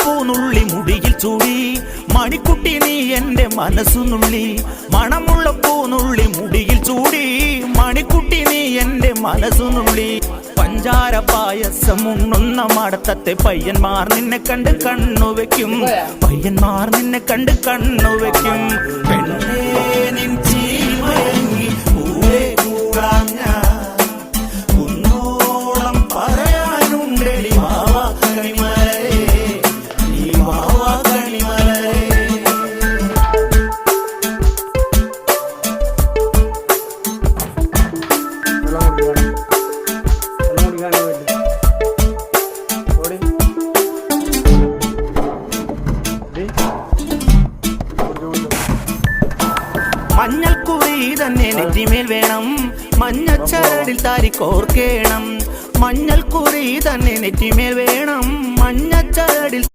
പൂനുള്ളി മുടിയിൽ ചൂടി മണിക്കുട്ടി നീ എന്റെ മനസ്സുനുള്ളി. മണമുള്ള പൂനുള്ളി മുടിയിൽ ചൂടി മണിക്കുട്ടി നീ എന്റെ മനസ്സുനുള്ളി. പഞ്ചാര പായസം ഉണ്ണുന്ന മടത്തത്തെ പയ്യന്മാർ നിന്നെ കണ്ട് കണ്ണുവെക്കും. പയ്യന്മാർ നിന്നെ കണ്ട് കണ്ണുവെക്കും. പെണ്ണേ നിൻ ചീമയങ്ങി പൂവേ കൂടാൻ ഞാൻ കുന്നോളം പറയാനുണ്ടെടി മാവാ കണിമലരേ നീ മാവാ കണിമലരേ. മഞ്ഞൾക്കുറി തന്നെ നെറ്റിമേൽ വേണം, മഞ്ഞച്ചരടിൽ താരി കോർക്കേണം. മഞ്ഞൾക്കുറി തന്നെ നെറ്റിമേൽ വേണം, മഞ്ഞച്ചരടിൽ